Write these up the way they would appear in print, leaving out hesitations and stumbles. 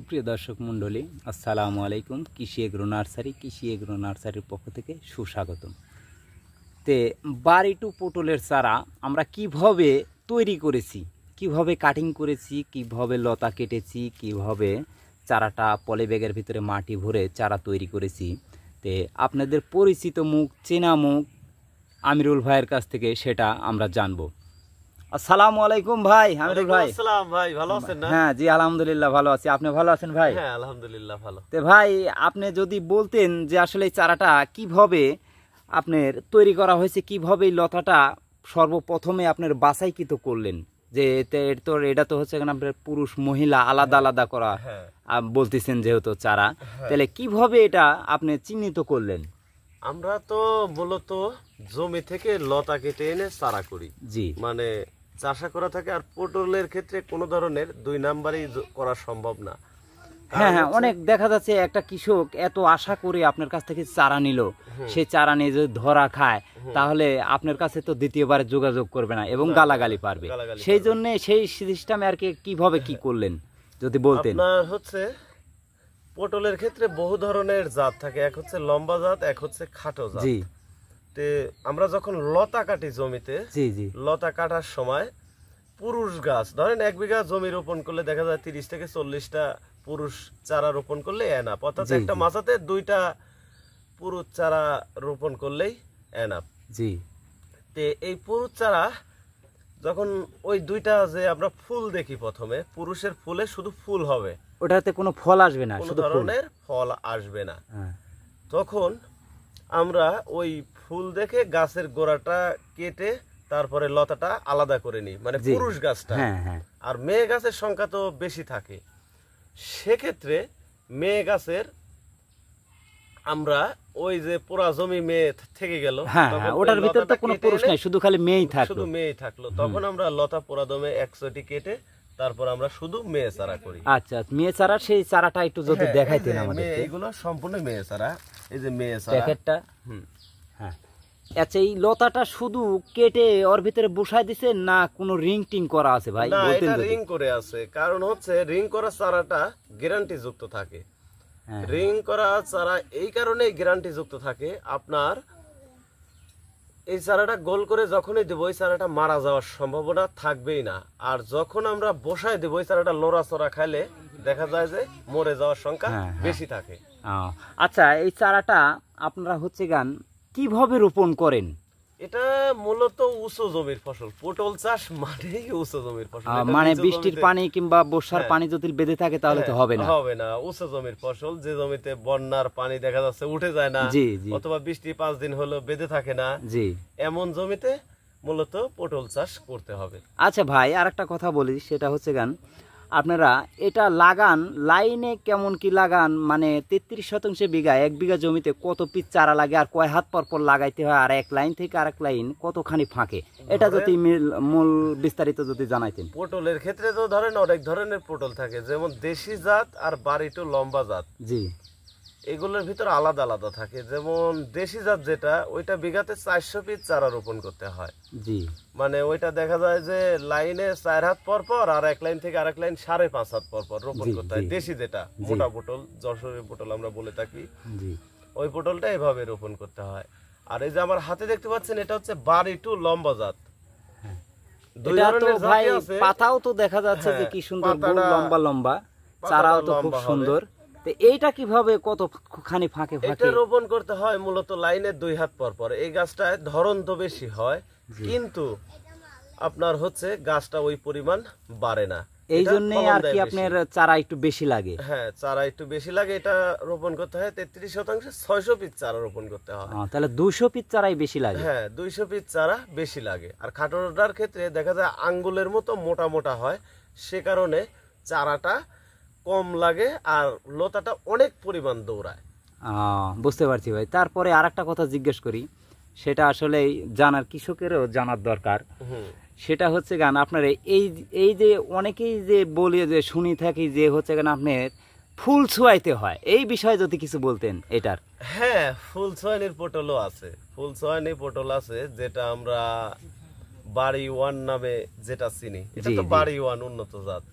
প্রিয় দর্শক মণ্ডলী, আসসালামু আলাইকুম। কৃষি এগ্রো নার্সারির পক্ষ থেকে সুস্বাগতম। তে বাড়িটু পটলের চারা আমরা কিভাবে তৈরি করেছি, কিভাবে কাটিং করেছি, কিভাবে লতা কেটেছি, কিভাবে চারাটা পলি ব্যাগের ভিতরে মাটি ভরে চারা তৈরি করেছি, তে আপনাদের পরিচিত মুখ, চেনা মুখ আমিরুল ভাইয়ের কাছ থেকে সেটা আমরা জানবো। আসসালামু আলাইকুম ভাই। আমিরুল ভাই, আসসালাম ভাই, ভালো আছেন না? হ্যাঁ জি, আলহামদুলিল্লাহ ভালো আছি। আপনি ভালো আছেন ভাই? হ্যাঁ আলহামদুলিল্লাহ ভালো। তো ভাই, আপনি যদি বলতেন যে আসলে এই চারাটা কিভাবে আপনার তৈরি করা হয়েছে, কিভাবে এই লতাটা সর্বপ্রথমে আপনার বাছাইকৃত করলেন, যে এটা তো হচ্ছে আপনার পুরুষ মহিলা আলাদা আলাদা করা বলতেছেন যেহেতু চারা, তাহলে কিভাবে এটা আপনি চিহ্নিত করলেন? আমরা তো মূলত জমি থেকে লতা কেটে এনে চারা করি, জি, মানে চাষা করা থাকে। আর পটলের ক্ষেত্রে কোনো ধরনের দুই নাম্বারই করা সম্ভব না। হ্যাঁ হ্যাঁ, অনেক দেখা যাচ্ছে একটা কৃষক এত আশা করে আপনার কাছ থেকে চারা নিল, সে চারা নিয়ে যদি ধরা খায় তাহলে আপনার কাছে তো দ্বিতীয়বার যোগাযোগ করবে না এবং গালাগালি পারবে। সেই জন্য সেই সিস্টেমে আর কি কিভাবে কি করলেন যদি বলতেন। আপনার হচ্ছে পটলের ক্ষেত্রে বহু ধরনের জাত থাকে, এক হচ্ছে লম্বা জাত, এক হচ্ছে খাটো জাত। জি, তে আমরা যখন লতা কাটি জমিতে, জি জি, লতা কাটার সময় পুরুষ গাছ ধরেন 1 বিঘা জমি রোপণ করলে দেখা যায় 30 থেকে 40টা পুরুষ চারা রোপণ করলে এনাফ, অর্থাৎ একটা মাচাতে 2টা পুরুষ চারা রোপণ করলেই এনাফ। জি, তে এই পুরুষ চারা যখন ওই 2টা যে আমরা ফুল দেখি, প্রথমে পুরুষের ফুলে শুধু ফুল হবে, ওটাতে কোনো ফল আসবে না, কোনো শুধু ফুল। ধরনের ফল আসবে না। হ্যাঁ, তখন আমরা ওই ফুল দেখে গাছের গোড়াটা কেটে তারপরে লতাটা আলাদা করে নিই, মানে পুরুষ গাছটা। হ্যাঁ হ্যাঁ, আর মেয়ে গাছের সংখ্যা তো বেশি থাকে, সেক্ষেত্রে মেয়ে গাছের আমরা ওই যে পুরা জমি মেয়ে থেকে গেল, হ্যাঁ হ্যাঁ, ওটার ভিতরে তো কোনো পুরুষ নাই, শুধু খালি মেয়েই থাকলো, শুধু মেয়েই থাকলো, তখন আমরা লতা পুরা দমে 100টি কেটে তারপর আমরা শুধু মেয়ে চারা করি। আচ্ছা, মেয়ে চারা, সেই চারাটা একটু যদি দেখাইতেন আমাদের। এইগুলো সম্পূর্ণ মেয়ে চারা, এই যে মেয়ে চারা প্যাকেটটা। হ্যাঁ, আচ্ছা, এই লতাটা শুধু কেটে ওর ভিতরে বসাই দিছেন না কোনো রিং টিং করা আছে ভাই? না, বলতেন এটা যদি। রিং করে আছে, কারণ হচ্ছে রিং করা চারাটা গ্যারান্টি যুক্ত থাকে। রিং করা চারা এই কারণেই গ্যারান্টি যুক্ত থাকে, আপনার এই চারাটা গোল করে যখনই দেবো ওই চারাটা মারা যাওয়ার সম্ভাবনা থাকবেই না। আর যখন আমরা বসায় দেবো ওই চারাটা লড়াচড়া খাইলে দেখা যায় যে মরে যাওয়ার সংখ্যা বেশি থাকে। আচ্ছা, এই চারাটা আপনারা হচ্ছে গান কিভাবে রোপণ করেন? এটা মূলত উঁচু জমির ফসল, পটল চাষ মানেই উঁচু জমির ফসল। মানে বৃষ্টির পানি কিংবা বর্ষার পানি যদি বেঁধে থাকে তাহলে তো হবে না, হবে না। উঁচু জমির ফসল, যে জমিতে বন্যার পানি দেখা যাচ্ছে উঠে যায় না, অথবা বৃষ্টি 5 দিন হলো বেঁধে থাকে না, জি, এমন জমিতে মূলত পটল চাষ করতে হবে। আচ্ছা ভাই, আর একটা কথা বলি, সেটা হচ্ছে গান আপনারা এটা লাগান লাইনে কেমন কি লাগান, মানে 33 শতাংশ বিঘা 1 বিঘা জমিতে কত পিস চারা লাগে আর কয় হাত পর পর লাগাইতে হয়, আর এক লাইন থেকে আরেক লাইন কতখানি ফাঁকে, এটা যদি মূল বিস্তারিত যদি জানাইতেন। পটলের ক্ষেত্রে তো ধরেন অনেক ধরনের পটল থাকে, যেমন দেশি জাত আর বাড়িটো লম্বা জাত, জি, এগুলোর ভিতর আলাদা আলাদা থাকে। যেমন দেশি জাত যেটা, ওইটা বিঘাতে 400 পিস চারা রোপণ করতে হয়, জি, মানে ওইটা দেখা যায় যে লাইনে 4 হাত পর পর আর এক লাইন থেকে আরেক লাইন 5.5 হাত পর পর রোপণ করতে হয়। দেশি যেটা মোটা পটল, যশোরের পটল আমরা বলে থাকি, জি, ওই পটলটা এভাবে রোপণ করতে হয়। আর এই যে আমার হাতে দেখতে পাচ্ছেন, এটা হচ্ছে বাড়িটু লম্বা জাত। পাতাও তো দেখা যাচ্ছে যে কি সুন্দর লম্বা লম্বা, চারাও তো খুব সুন্দর। এইটা কিভাবে কতখানি ফাঁকে ফাঁকে এটা রোপণ করতে হয়? মূলত লাইনের 2 হাত পর পর। এই গাছটায় ধরন তো বেশি হয়, কিন্তু আপনার হচ্ছে গাছটা ওই পরিমাণ বাড়ে না, এই জন্যই আর কি আপনার চারা একটু বেশি লাগে। হ্যাঁ, চারা একটু বেশি লাগে। এটা রোপণ করতে হয় 33 শতাংশে 600 পিস চারা রোপণ করতে হয়। তাহলে 200 পিস চারাই বেশি লাগে। হ্যাঁ, 200 পিস চারা বেশি লাগে। আর খাটোটার ক্ষেত্রে দেখা যায় আঙ্গুলের মতো মোটা মোটা হয়, সে কারণে চারাটা কম লাগে আর লতাটা অনেক পরিমাণ দৌড়ায়। বুঝতে পারছি ভাই। তারপরে আর একটা কথা জিজ্ঞেস করি, সেটা আসলে জানার কৃষকেরও জানার দরকার। সেটা হচ্ছে গান আপনার এই যে অনেকেই যে বলি যে শুনি থাকি যে হচ্ছে গান আপনার ফুল ছোঁয়াইতে হয়, এই বিষয়ে যদি কিছু বলতেন এটার। হ্যাঁ, ফুল ছোঁয়ানির পটলও আছে, ফুল ছোঁয়ানি পটল আছে, যেটা আমরা বাড়ি 1 নামে যেটা চিনি, এটা তো বাড়ি 1 উন্নত জাত।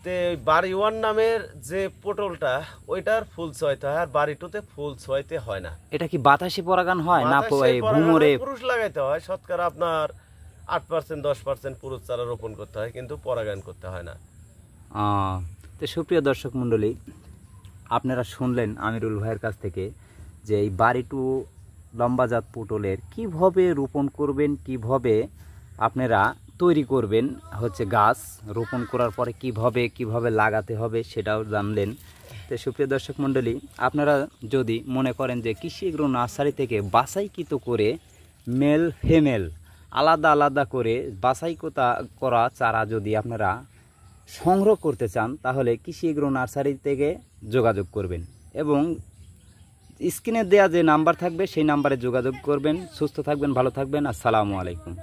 তে বাড়ি 1 নামের যে পটলটা ওইটার ফুল ছয়তে হয় আর বাড়ি 2 তে ফুল ছয়তে হয় না। এটা কি বাতাসে পরাগান হয় না বাতাসে পরাগান ভুমরে? পুরুষ লাগাইতে হয়, শতকরা আপনার 8% 10% পুরুষ চারা রোপণ করতে হয়, কিন্তু পরাগায়ন করতে হয় না। তো সুপ্রিয় দর্শক মণ্ডলী, আপনারা শুনলেন আমিরুল ভাইয়ের কাছ থেকে যে এই বাড়িটু লম্বাজাত পটলের কিভাবে রোপণ করবেন, কিভাবে আপনারা তৈরি করবেন, হচ্ছে গাছ রোপণ করার পরে কিভাবে লাগাতে হবে সেটাও জানলেন। তো সুপ্রিয় দর্শক মণ্ডলী, আপনারা যদি মনে করেন যে কৃষি এগ্রো নার্সারি থেকে বাছাইকৃত করে মেল ফিমেল আলাদা আলাদা করে বাছাই করা চারা যদি আপনারা সংগ্রহ করতে চান, তাহলে কৃষি এগ্রো নার্সারি থেকে যোগাযোগ করবেন এবং স্ক্রিনে দেওয়া যে নাম্বার থাকবে সেই নাম্বারে যোগাযোগ করবেন। সুস্থ থাকবেন, ভালো থাকবেন। আসসালামু আলাইকুম।